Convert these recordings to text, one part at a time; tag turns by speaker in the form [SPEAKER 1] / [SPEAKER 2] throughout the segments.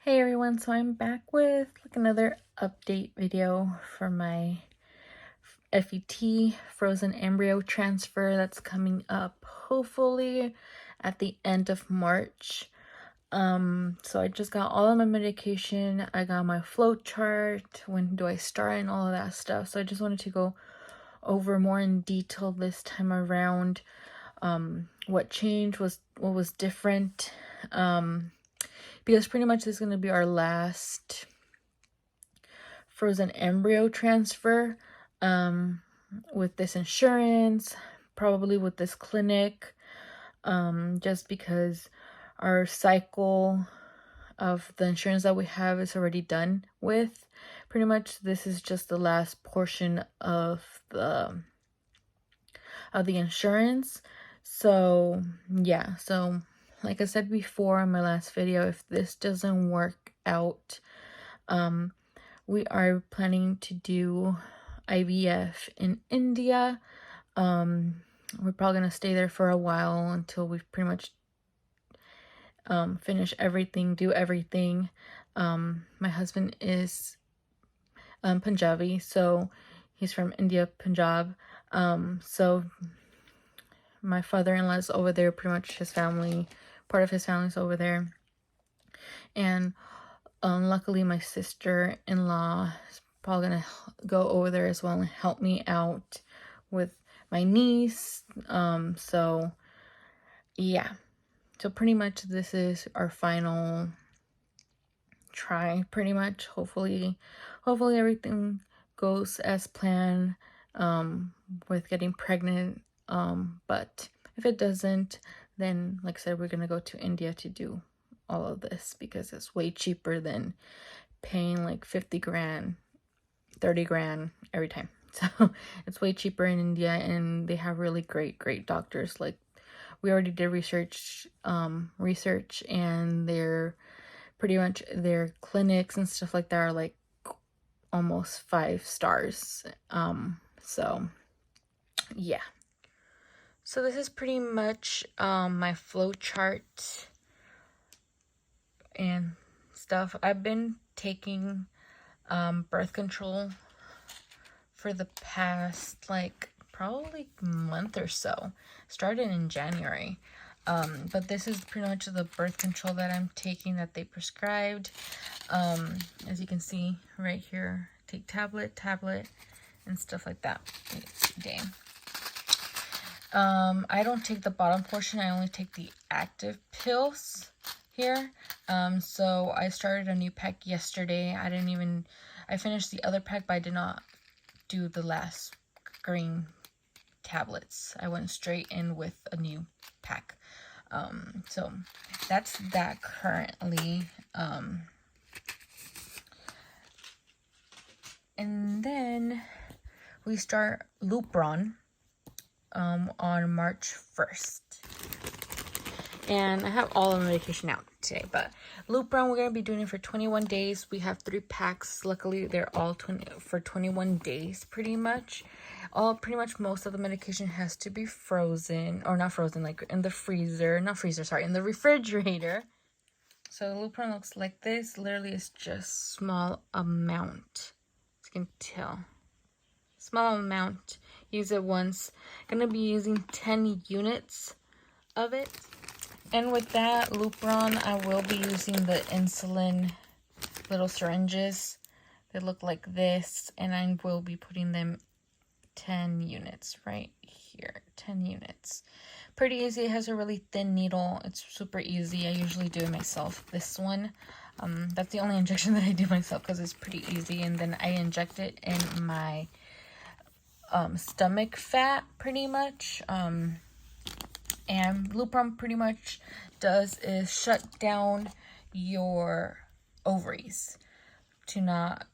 [SPEAKER 1] Hey everyone, so I'm back with another update video for my FET frozen embryo transfer that's coming up hopefully at the end of March. So I just got all of my medication, I got my flow chart, when do I start and all of that stuff. So I just wanted to go over more in detail this time around, what changed, what was different, because pretty much this is going to be our last frozen embryo transfer with this insurance, probably with this clinic, just because our cycle of the insurance that we have is already done with. Pretty much this is just the last portion of the insurance. So yeah, so like I said before in my last video, if this doesn't work out, we are planning to do IVF in India. We're probably gonna stay there for a while until we've pretty much finish everything, do everything. My husband is Punjabi, so he's from India, Punjab. So my father-in-law is over there, pretty much his family, part of his family's over there. And luckily my sister-in-law is probably gonna go over there as well and help me out with my niece. So yeah, so pretty much this is our final try, pretty much. Hopefully everything goes as planned with getting pregnant. But if it doesn't, then like I said, we're gonna go to India to do all of this because it's way cheaper than paying like 50 grand, 30 grand every time. So it's way cheaper in India, and they have really great doctors. Like, we already did research, and they're pretty much, their clinics and stuff like that are like almost 5 stars. So yeah, so this is pretty much my flow chart and stuff. I've been taking birth control for the past like probably month or so. Started in January. But this is pretty much the birth control that I'm taking, that they prescribed. As you can see right here, take tablet, and stuff like that. Dang. I don't take the bottom portion. I only take the active pills here. So I started a new pack yesterday. I finished the other pack, but I did not do the last green tablets. I went straight in with a new pack. So that's that currently. And then we start Lupron on March 1st. And I have all of the medication out today, but Lupron, we're going to be doing it for 21 days. We have 3 packs. Luckily, they're all for 21 days, pretty much. Pretty much most of the medication has to be frozen, or not frozen, like in the freezer, in the refrigerator. So Lupron looks like this. Literally, it's just small amount. As you can tell. Small amount. Use it once. Gonna be using 10 units of it. And with that Lupron, I will be using the insulin little syringes. They look like this, and I will be putting them 10 units right here. 10 units. Pretty easy. It has a really thin needle. It's super easy. I usually do it myself. This one, that's the only injection that I do myself because it's pretty easy. And then I inject it in my stomach fat, pretty much. And Lupron pretty much does is shut down your ovaries to not,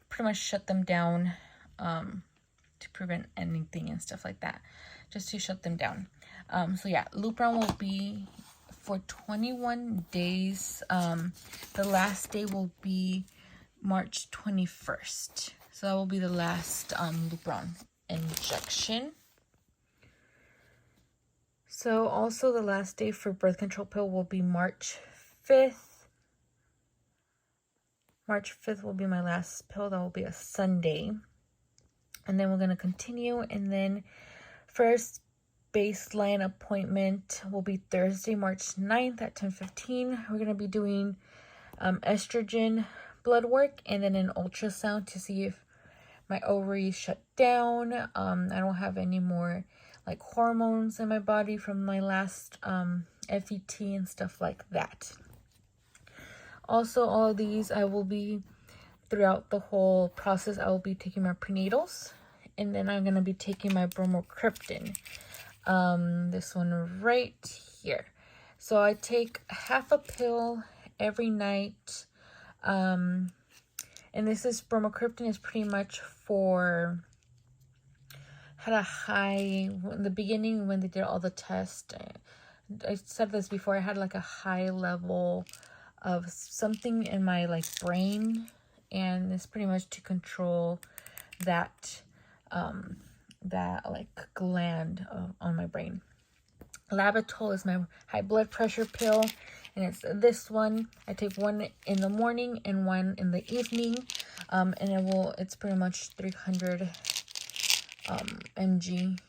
[SPEAKER 1] pretty much shut them down, to prevent anything and stuff like that, just to shut them down. So yeah, Lupron will be for 21 days. The last day will be March 21st. So that will be the last Lupron injection. So also the last day for birth control pill will be March 5th. March 5th will be my last pill. That will be a Sunday. And then we're going to continue. And then first baseline appointment will be Thursday, March 9th at 10:15. We're going to be doing estrogen blood work and then an ultrasound to see if my ovaries shut down. I don't have any more like hormones in my body from my last FET and stuff like that. Also, all of these I will be, throughout the whole process, I will be taking my prenatals, and then I'm going to be taking my bromocriptine. This one right here. So I take half a pill every night. And this is bromocriptine is pretty much for, had a high, in the beginning when they did all the tests, I said this before, I had like a high level of something in my like brain, and it's pretty much to control that that like gland on my brain. Labatol is my high blood pressure pill, and it's this one. I take one in the morning and one in the evening, and it's pretty much 300 mg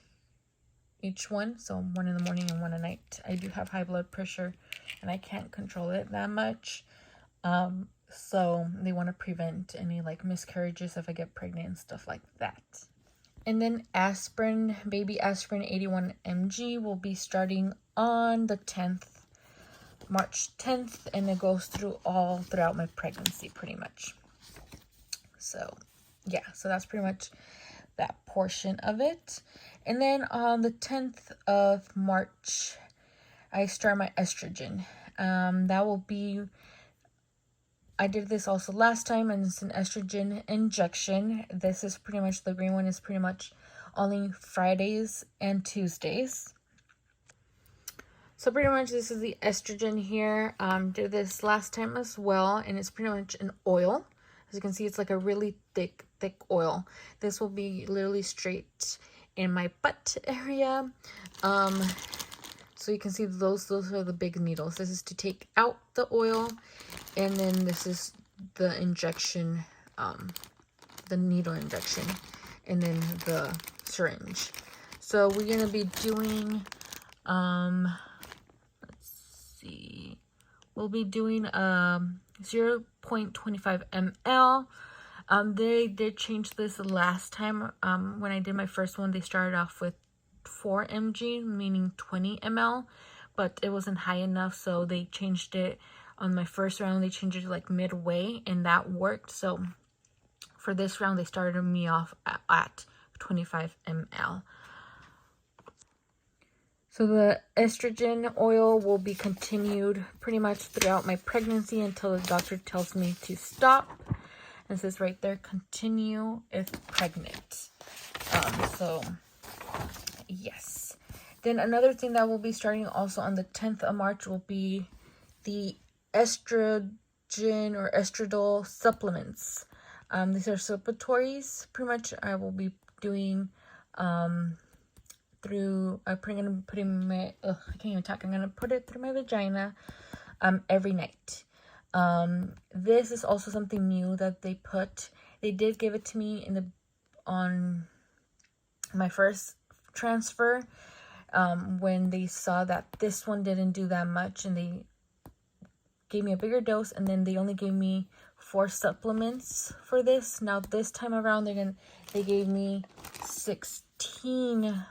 [SPEAKER 1] each one, so one in the morning and one at night. I do have high blood pressure and I can't control it that much, so they want to prevent any like miscarriages if I get pregnant and stuff like that. And then aspirin, baby aspirin 81 mg will be starting on the 10th, March 10th, and it goes through all throughout my pregnancy pretty much. So yeah, so that's pretty much that portion of it. And then on the 10th of March, I start my estrogen. That will be, I did this also last time, and it's an estrogen injection. This is pretty much, the green one is pretty much only Fridays and Tuesdays. So pretty much this is the estrogen here. Did this last time as well, and it's pretty much an oil. As you can see, it's like a really thick oil. This will be literally straight in my butt area. So you can see those are the big needles. This is to take out the oil, and then this is the injection, the needle injection, and then the syringe. So we're gonna be doing, let's see, we'll be doing 0.25 ml. They did change this last time. When I did my first one, they started off with 4 mg, meaning 20 ml, but it wasn't high enough, so they changed it on my first round. They changed it like midway, and that worked. So for this round, they started me off at 25 ml. So the estrogen oil will be continued pretty much throughout my pregnancy until the doctor tells me to stop. This is right there, continue if pregnant. So yes. Then another thing that will be starting also on the 10th of March will be the estrogen or estradiol supplements. These are suppositories. Pretty much I will be doing through, I can't even talk. I'm gonna put it through my vagina every night. This is also something new that they put. They did give it to me on my first transfer, when they saw that this one didn't do that much, and they gave me a bigger dose, and then they only gave me 4 supplements for this. Now this time around they gave me 16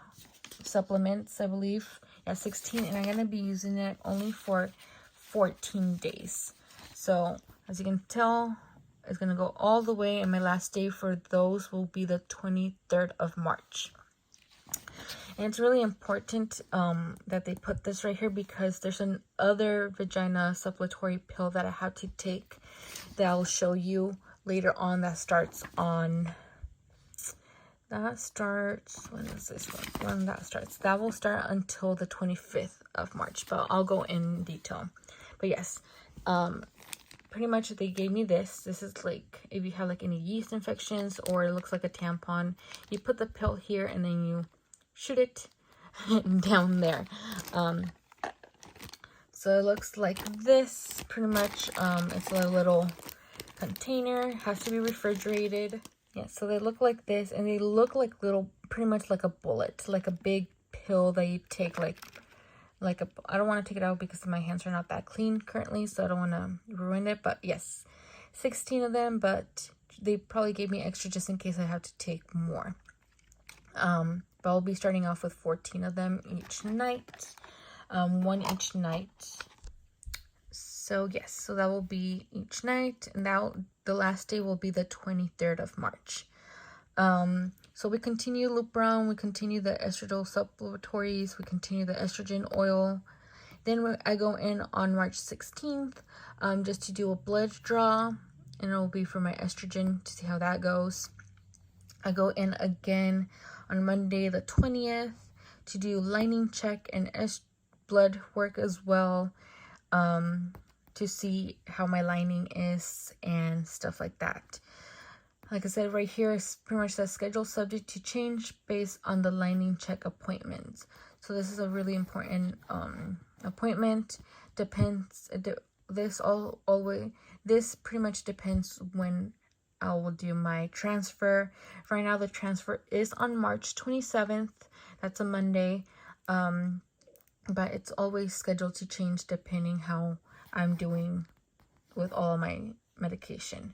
[SPEAKER 1] supplements, I believe. Yeah, 16, and I'm gonna be using it only for 14 days. So as you can tell, it's gonna go all the way, and my last day for those will be the 23rd of March. And it's really important that they put this right here, because there's another vagina supplementary pill that I have to take that I'll show you later on, that starts on, when is this one? When that starts, that will start until the 25th of March, but I'll go in detail. But yes, pretty much they gave me this. This is like, if you have like any yeast infections, or it looks like a tampon, you put the pill here and then you shoot it down there. So it looks like this, pretty much. It's a little container. Has to be refrigerated. Yeah, so they look like this, and they look like little, pretty much like a bullet, like a big pill that you take, like I don't want to take it out because my hands are not that clean currently, so I don't want to ruin it. But yes, 16 of them, but they probably gave me extra just in case I have to take more. But I'll be starting off with 14 of them each night, one each night. So yes, so that will be each night, and the last day will be the 23rd of March. So we continue Lupron, we continue the estradiol supplementaries, we continue the estrogen oil. Then I go in on March 16th, just to do a blood draw, and it will be for my estrogen to see how that goes. I go in again on Monday the 20th to do lining check and blood work as well, to see how my lining is and stuff like that. Like I said, right here is pretty much the schedule subject to change based on the lining check appointments. So this is a really important appointment. Depends. This pretty much depends when I will do my transfer. Right now the transfer is on March 27th. That's a Monday. But it's always scheduled to change depending how I'm doing with all my medication.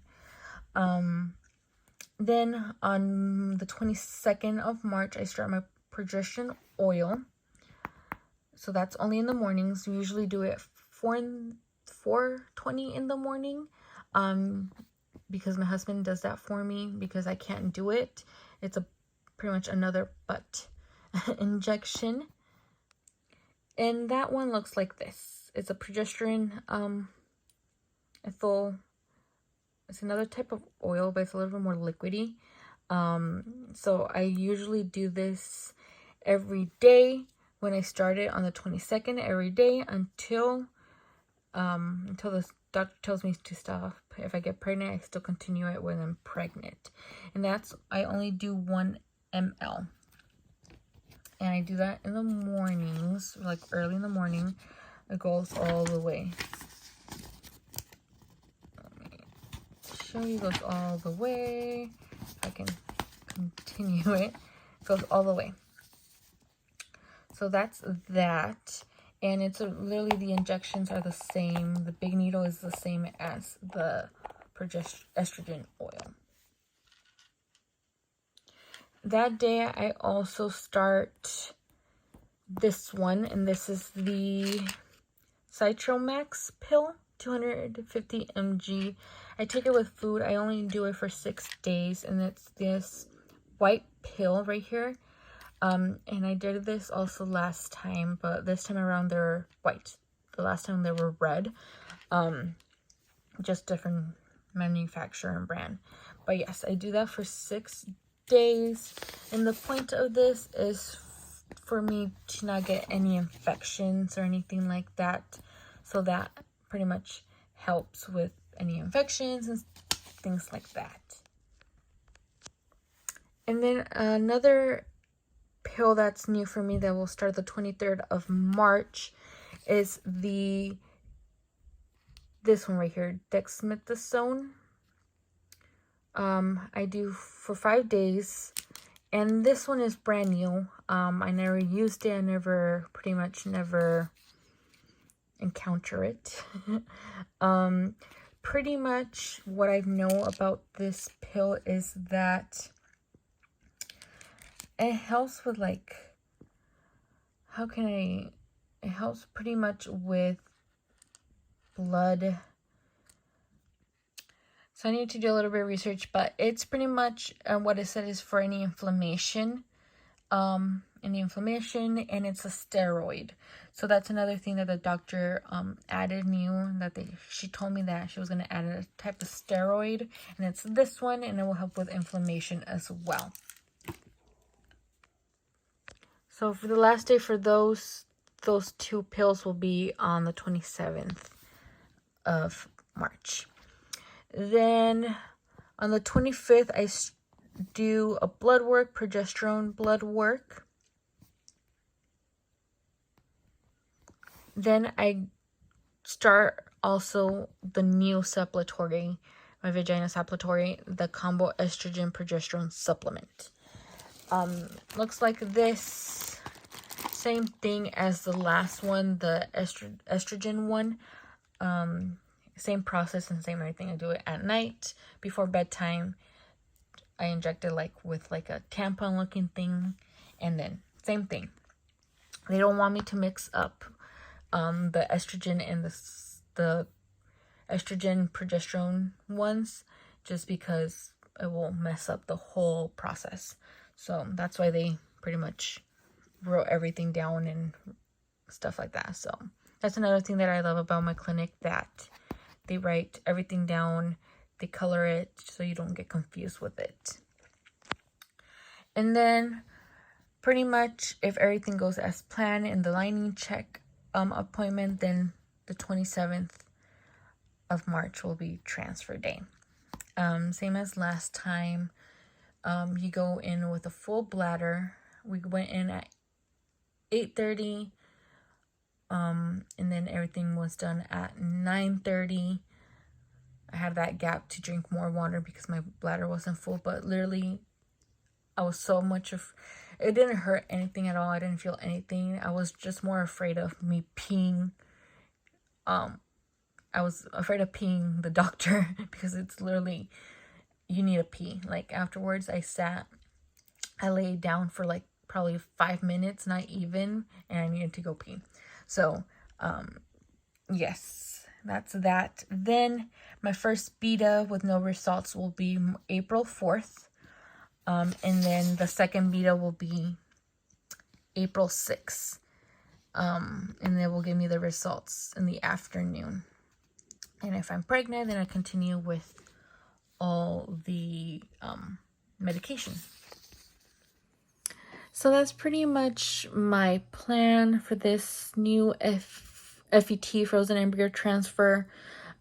[SPEAKER 1] Then on the 22nd of March, I start my progesterone oil. So that's only in the mornings. We usually do it 4:20 in the morning. Because my husband does that for me because I can't do it. It's pretty much another butt injection. And that one looks like this. It's a progesterone ethyl. It's another type of oil, but it's a little bit more liquidy. So I usually do this every day when I start it on the 22nd, every day until the doctor tells me to stop. If I get pregnant, I still continue it when I'm pregnant. And I only do 1 ml. And I do that in the mornings, like early in the morning. It goes all the way. Show you, goes all the way. If I can continue it, goes all the way. So that's that, and it's literally the injections are the same. The big needle is the same as the estrogen oil. That day I also start this one, and this is the Citromax pill, 250 mg. I take it with food. I only do it for 6 days, and it's this white pill right here. And I did this also last time, but this time around they're white. The last time they were red. Just different manufacturer and brand. But yes, I do that for 6 days. And the point of this is for me to not get any infections or anything like that. So that pretty much helps with any infections and things like that. And then another pill that's new for me that will start the 23rd of March is this one right here, dexamethasone. I do for 5 days, and this one is brand new. I never used it. I pretty much never encounter it. Pretty much what I know about this pill is that it helps with it helps pretty much with blood. So I need to do a little bit of research, but it's pretty much what it said is for any inflammation, and it's a steroid. So that's another thing that the doctor added new, that she told me that she was going to add a type of steroid, and it's this one, and it will help with inflammation as well. So for the last day for those 2 pills will be on the 27th of March. Then on the 25th, I do a blood work, progesterone blood work. Then I start also the new supplementary my vagina supplementary, the combo estrogen progesterone supplement. Looks like this, same thing as the last one, the estrogen one. Same process and same everything. I do it at night before bedtime. I inject it like with like a tampon looking thing, and then same thing. They don't want me to mix up the estrogen and the estrogen progesterone ones, just because it will mess up the whole process. So that's why they pretty much wrote everything down and stuff like that. So that's another thing that I love about my clinic, that they write everything down, they color it so you don't get confused with it. And then pretty much if everything goes as planned in the lining check appointment, then the 27th of March will be transfer day. Same as last time. You go in with a full bladder. We went in at 8:30, and then everything was done at 9:30. I had that gap to drink more water because my bladder wasn't full, but literally I was so much of, it didn't hurt anything at all. I didn't feel anything. I was just more afraid of me peeing. I was afraid of peeing the doctor because it's literally, you need to pee. Like afterwards I laid down for like probably 5 minutes, not even, and I needed to go pee. So, yes, that's that. Then my first beta with no results will be April 4th. And then the second beta will be April 6th. And they will give me the results in the afternoon. And if I'm pregnant, then I continue with all the medication. So that's pretty much my plan for this new FET, frozen embryo transfer.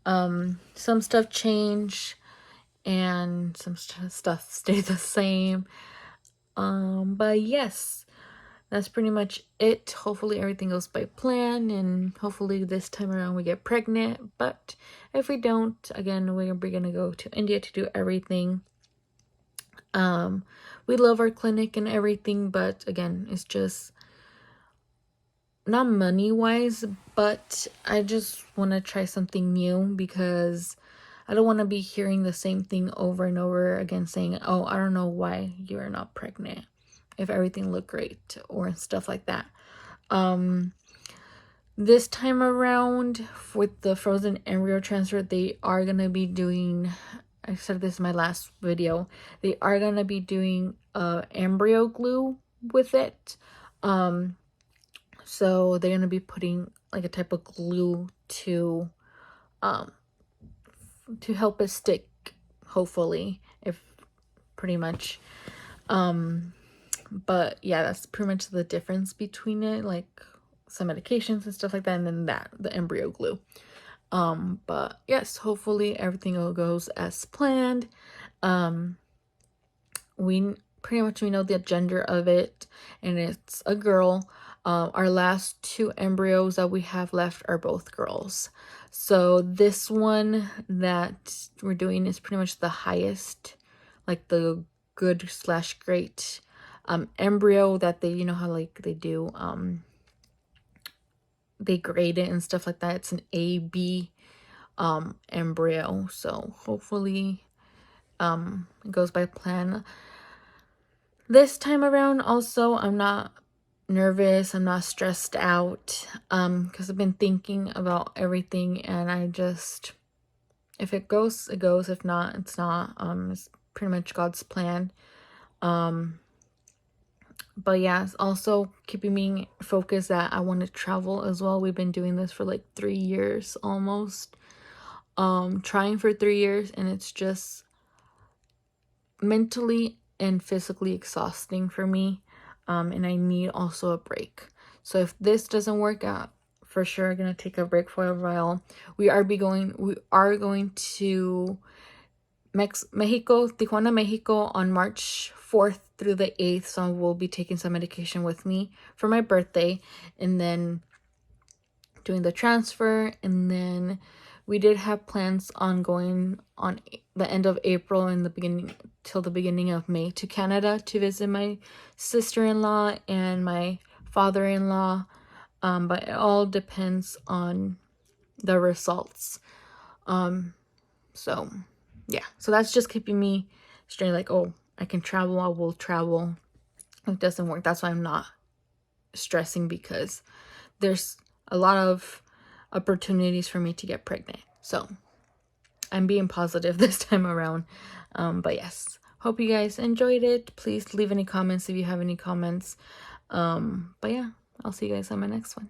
[SPEAKER 1] Some stuff changed and some stuff stayed the same. But yes, that's pretty much it. Hopefully everything goes by plan, and hopefully this time around we get pregnant. But if we don't, again, we're gonna go to India to do everything. We love our clinic and everything, but again, it's just not money wise, but I just want to try something new, because I don't want to be hearing the same thing over and over again, saying, oh, I don't know why you're not pregnant if everything looked great, or stuff like that. This time around with the frozen embryo transfer, they are going to be doing, I said this in my last video, they are going to be doing embryo glue with it. So they're going to be putting like a type of glue to help it stick, hopefully, if pretty much. But yeah, that's pretty much the difference between it, like some medications and stuff like that, and then the embryo glue. But yes, hopefully everything goes as planned. We know the gender of it, and it's a girl. Our last 2 embryos that we have left are both girls. So this one that we're doing is pretty much the highest, like the good / great embryo that they, you know how like they do, they grade it and stuff like that. It's an AB embryo. So hopefully it goes by plan. This time around also, I'm not nervous, I'm not stressed out, because I've been thinking about everything, and I just, if it goes, it goes. If not, it's not. It's pretty much God's plan. But yeah, it's also keeping me focused that I want to travel as well. We've been doing this for like 3 years almost, trying for 3 years, and it's just mentally and physically exhausting for me. And I need also a break. So if this doesn't work out, for sure I'm gonna take a break for a while. We are going to Mexico, Tijuana, Mexico on March 4th through the 8th. So we'll be taking some medication with me for my birthday, and then doing the transfer, and then We did have plans on going on the end of April and the beginning till the beginning of May to Canada to visit my sister-in-law and my father-in-law, but it all depends on the results. So yeah, so that's just keeping me straight, like, oh, I can travel, I will travel. It doesn't work. That's why I'm not stressing, because there's a lot of opportunities for me to get pregnant. So I'm being positive this time around. But yes, hope you guys enjoyed it. Please leave any comments if you have any comments. But yeah, I'll see you guys on my next one.